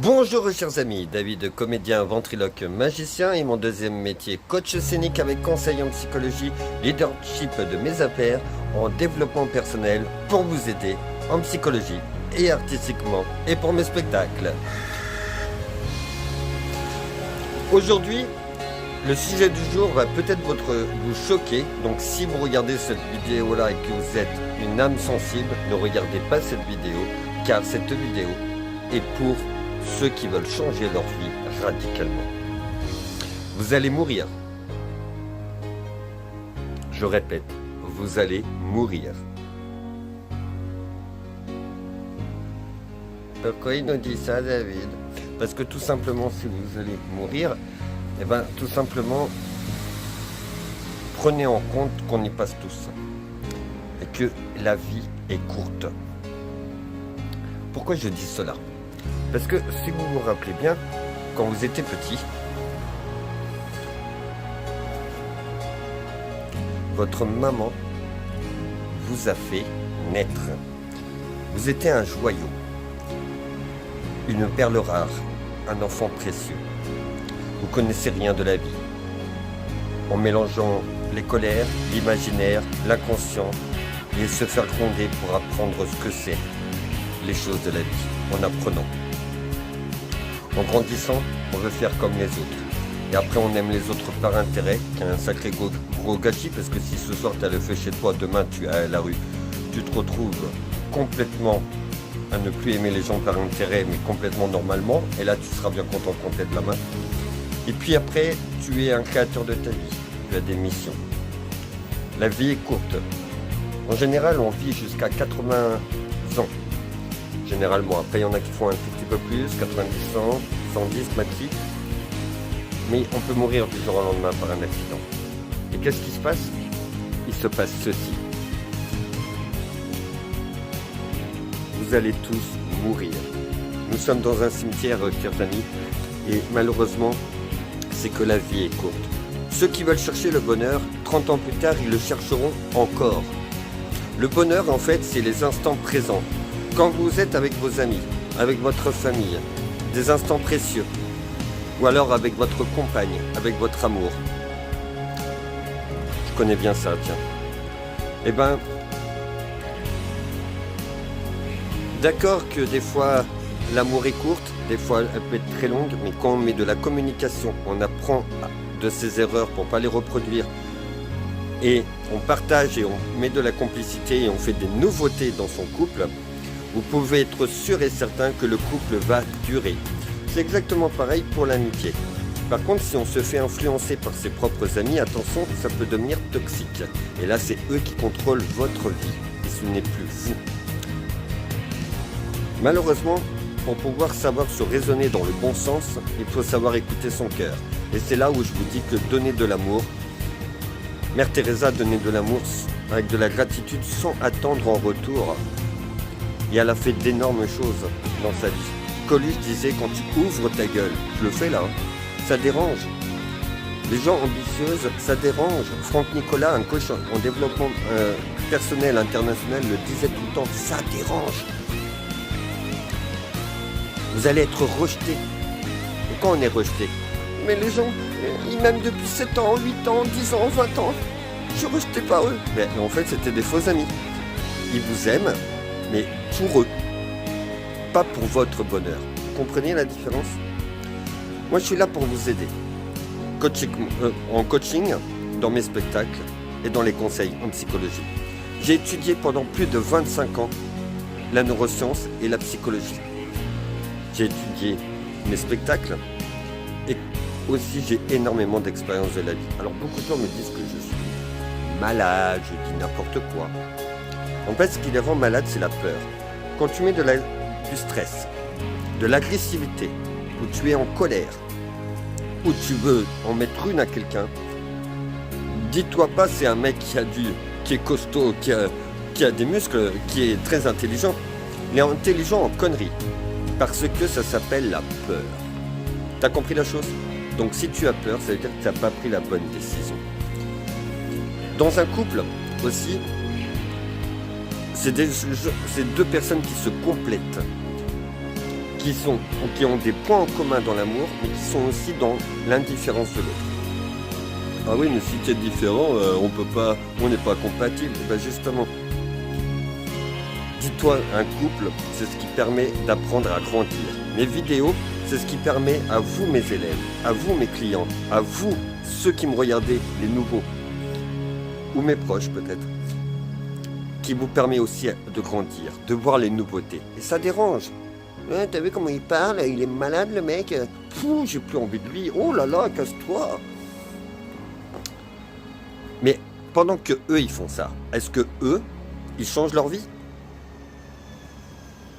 Bonjour chers amis, David, comédien, ventriloque, magicien et mon deuxième métier, coach scénique avec conseil en psychologie, leadership de mes affaires, en développement personnel pour vous aider en psychologie et artistiquement et pour mes spectacles. Aujourd'hui, le sujet du jour va peut-être vous choquer, donc si vous regardez cette vidéo-là et que vous êtes une âme sensible, ne regardez pas cette vidéo, car cette vidéo est pour ceux qui veulent changer leur vie radicalement. Vous allez mourir. Je répète, vous allez mourir. Pourquoi il nous dit ça, David? Parce que tout simplement, si vous allez mourir, eh ben, tout simplement, prenez en compte qu'on y passe tous et que la vie est courte. Pourquoi je dis cela? Parce que si vous vous rappelez bien, quand vous étiez petit, votre maman vous a fait naître. Vous étiez un joyau, une perle rare, un enfant précieux. Vous connaissez rien de la vie. En mélangeant les colères, l'imaginaire, l'inconscient et se faire gronder pour apprendre ce que c'est, les choses de la vie, en apprenant. En grandissant, on veut faire comme les autres. Et après, on aime les autres par intérêt, qui est un sacré gros gâchis, parce que si ce soir tu as le feu chez toi, demain tu es à la rue, tu te retrouves complètement à ne plus aimer les gens par intérêt, mais complètement normalement. Et là, tu seras bien content qu'on t'aide la main. Et puis après, tu es un créateur de ta vie. Tu as des missions. La vie est courte. En général, on vit jusqu'à 80 ans. Généralement, après il y en a qui font un tout petit peu plus, 90 ans, 110 maxi. Mais on peut mourir du jour au lendemain par un accident. Et qu'est-ce qui se passe? Il se passe ceci. Vous allez tous mourir. Nous sommes dans un cimetière, chers amis, et malheureusement, c'est que la vie est courte. Ceux qui veulent chercher le bonheur, 30 ans plus tard, ils le chercheront encore. Le bonheur, en fait, c'est les instants présents. Quand vous êtes avec vos amis, avec votre famille, des instants précieux, ou alors avec votre compagne, avec votre amour. Je connais bien ça, tiens. Eh ben, d'accord que des fois l'amour est courte, des fois elle peut être très longue, mais quand on met de la communication, on apprend de ses erreurs pour ne pas les reproduire, et on partage et on met de la complicité et on fait des nouveautés dans son couple, vous pouvez être sûr et certain que le couple va durer. C'est exactement pareil pour l'amitié. Par contre, si on se fait influencer par ses propres amis, attention, ça peut devenir toxique. Et là, c'est eux qui contrôlent votre vie, et ce n'est plus vous. Malheureusement, pour pouvoir savoir se raisonner dans le bon sens, il faut savoir écouter son cœur. Et c'est là où je vous dis que donner de l'amour, Mère Teresa donnait de l'amour avec de la gratitude sans attendre en retour. Et elle a fait d'énormes choses dans sa vie. Coluche disait, quand tu ouvres ta gueule, je le fais là, ça dérange. Les gens ambitieuses, ça dérange. Franck Nicolas, un coach en développement personnel international, le disait tout le temps, ça dérange. Vous allez être rejeté. Et quand on est rejeté, mais les gens, ils m'aiment depuis 7 ans, 8 ans, 10 ans, 20 ans. Je ne rejetais pas eux. Mais en fait, c'était des faux amis. Ils vous aiment, mais pour eux, pas pour votre bonheur. Vous comprenez la différence? Moi, je suis là pour vous aider. En coaching, dans mes spectacles et dans les conseils en psychologie. J'ai étudié pendant plus de 25 ans la neuroscience et la psychologie. J'ai étudié mes spectacles et aussi j'ai énormément d'expérience de la vie. Alors beaucoup de gens me disent que je suis malade, je dis n'importe quoi. En fait, ce qui les rend malades, c'est la peur. Quand tu mets du stress, de l'agressivité, où tu es en colère, où tu veux en mettre une à quelqu'un, dis-toi pas c'est un mec qui est costaud, qui a des muscles, qui est très intelligent. Il est intelligent en conneries, parce que ça s'appelle la peur. T'as compris la chose? Donc si tu as peur, ça veut dire que tu n'as pas pris la bonne décision. Dans un couple aussi, c'est deux personnes qui se complètent, qui ont des points en commun dans l'amour, mais qui sont aussi dans l'indifférence de l'autre. Ah oui, mais si tu es différent, on n'est pas compatible. Ben justement, dis-toi, un couple, c'est ce qui permet d'apprendre à grandir. Mes vidéos, c'est ce qui permet à vous, mes élèves, à vous, mes clients, à vous, ceux qui me regardez, les nouveaux, ou mes proches peut-être, qui vous permet aussi de grandir, de voir les nouveautés. Et ça dérange. Ouais, t'as vu comment il parle? Il est malade le mec. Pouh, j'ai plus envie de lui. Oh là là, casse-toi. Mais pendant que eux ils font ça, est-ce que eux ils changent leur vie?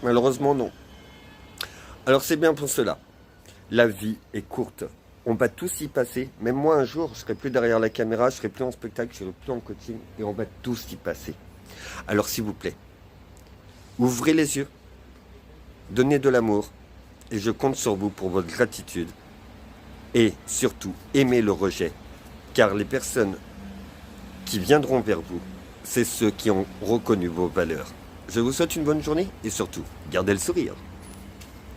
Malheureusement non. Alors c'est bien pour cela. La vie est courte. On va tous y passer. Même moi un jour, je serai plus derrière la caméra, je serai plus en spectacle, je serai plus en coaching, et on va tous y passer. Alors s'il vous plaît, ouvrez les yeux, donnez de l'amour, et je compte sur vous pour votre gratitude. Et surtout, aimez le rejet, car les personnes qui viendront vers vous, c'est ceux qui ont reconnu vos valeurs. Je vous souhaite une bonne journée et surtout, gardez le sourire.